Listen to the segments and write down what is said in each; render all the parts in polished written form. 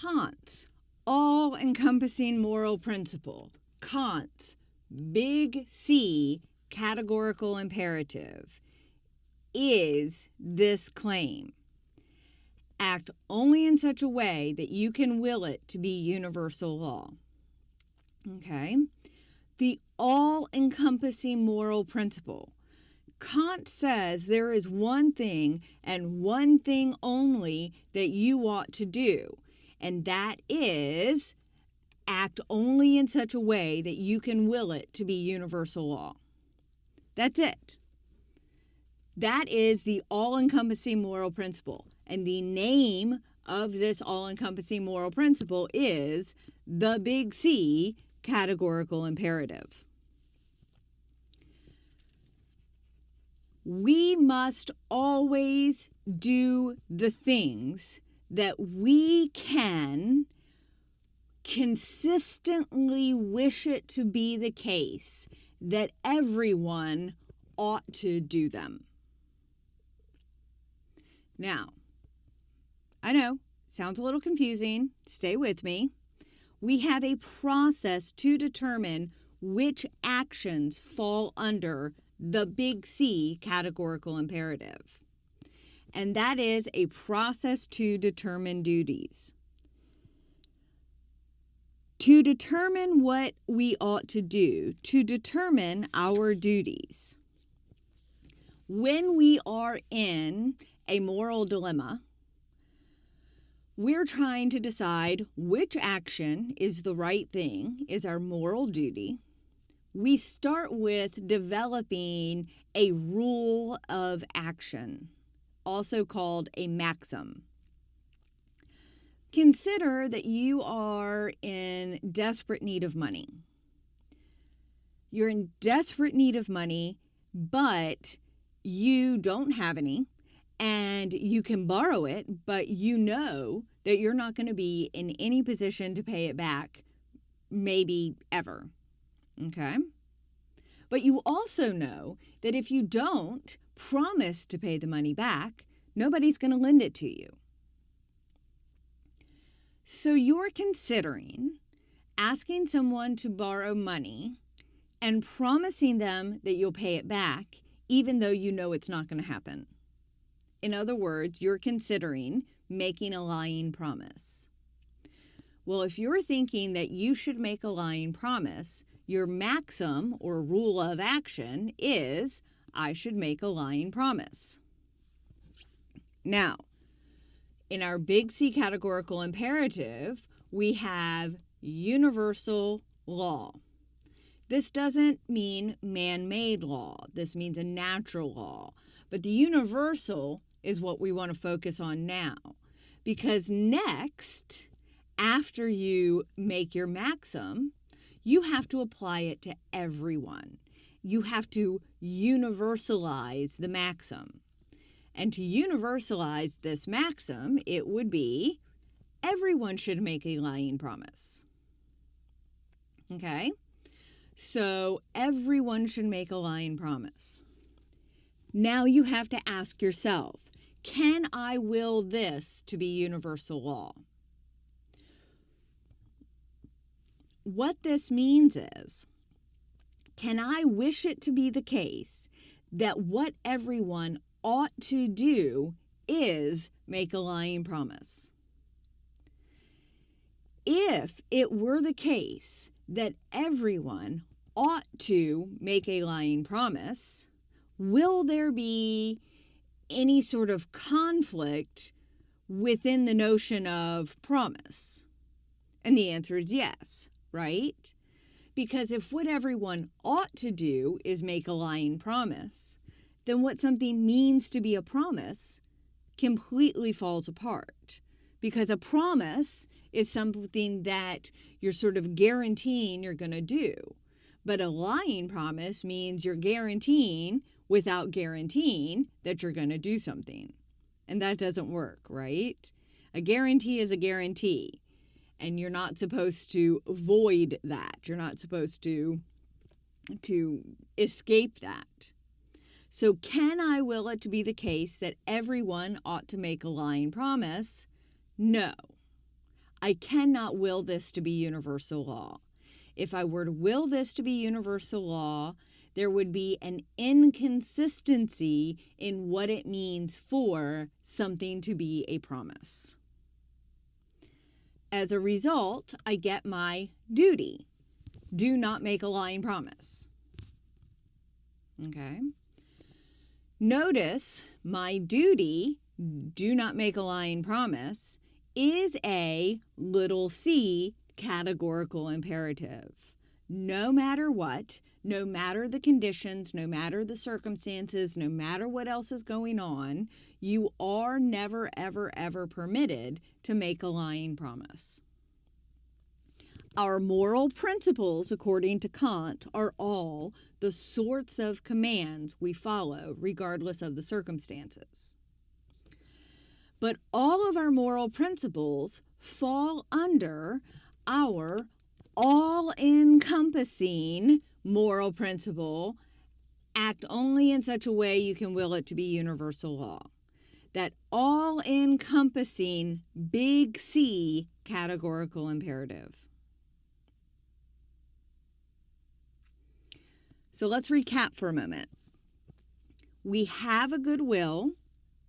Kant's all-encompassing moral principle, Kant's big C categorical imperative, is this claim: act only in such a way that you can will it to be universal law. Okay? The all-encompassing moral principle. Kant says there is one thing and one thing only that you ought to do, and that is act only in such a way that you can will it to be universal law. That's it. That is the all-encompassing moral principle. And the name of this all-encompassing moral principle is the big C categorical imperative. We must always do the things that we can consistently wish it to be the case that everyone ought to do them. Now, I know, sounds a little confusing. Stay with me. We have a process to determine which actions fall under the big C categorical imperative. And that is a process to determine duties. To determine what we ought to do, to determine our duties. When we are in a moral dilemma, we're trying to decide which action is the right thing, is our moral duty. We start with developing a rule of action, also called a maxim. Consider that you are in desperate need of money. You're in desperate need of money, but you don't have any, and you can borrow it, but you know that you're not going to be in any position to pay it back, maybe ever. Okay? But you also know that if you don't promise to pay the money back, nobody's going to lend it to you. So you're considering asking someone to borrow money and promising them that you'll pay it back, even though you know it's not going to happen. In other words, you're considering making a lying promise. Well, if you're thinking that you should make a lying promise, your maxim or rule of action is, I should make a lying promise. Now, in our big C categorical imperative, we have universal law. This doesn't mean man-made law. This means a natural law. But the universal is what we want to focus on now. Because next, after you make your maxim, you have to apply it to everyone. You have to universalize the maxim. And to universalize this maxim, it would be everyone should make a lying promise. Okay? So everyone should make a lying promise. Now you have to ask yourself, can I will this to be universal law? What this means is, can I wish it to be the case that what everyone ought to do is make a lying promise? If it were the case that everyone ought to make a lying promise, will there be any sort of conflict within the notion of promise? And the answer is yes, right? Because if what everyone ought to do is make a lying promise, then what something means to be a promise completely falls apart. Because a promise is something that you're sort of guaranteeing you're going to do. But a lying promise means you're guaranteeing without guaranteeing that you're going to do something. And that doesn't work, right? A guarantee is a guarantee. And you're not supposed to void that. You're not supposed to escape that. So can I will it to be the case that everyone ought to make a lying promise? No. I cannot will this to be universal law. If I were to will this to be universal law, there would be an inconsistency in what it means for something to be a promise. As a result, I get my duty. Do not make a lying promise. Okay? Notice my duty, do not make a lying promise, is a little c categorical imperative. No matter what, no matter the conditions, no matter the circumstances, no matter what else is going on, you are never, ever, ever permitted to make a lying promise. Our moral principles, according to Kant, are all the sorts of commands we follow, regardless of the circumstances. But all of our moral principles fall under our all-encompassing moral principle, act only in such a way you can will it to be universal law. That all-encompassing big C categorical imperative. So let's recap for a moment. We have a good will.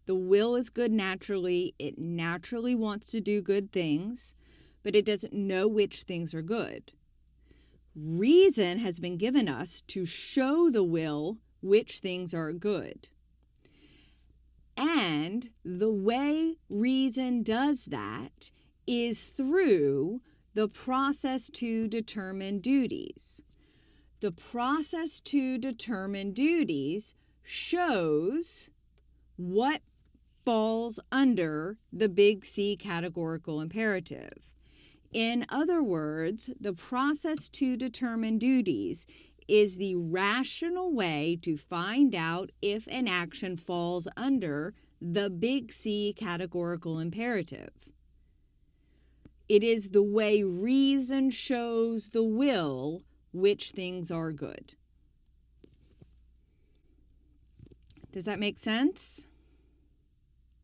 The will is good naturally. It naturally wants to do good things, but it doesn't know which things are good. Reason has been given us to show the will which things are good. And the way reason does that is through the process to determine duties. The process to determine duties shows what falls under the big C categorical imperative. In other words, the process to determine duties is the rational way to find out if an action falls under the big C categorical imperative. It is the way reason shows the will which things are good. Does that make sense?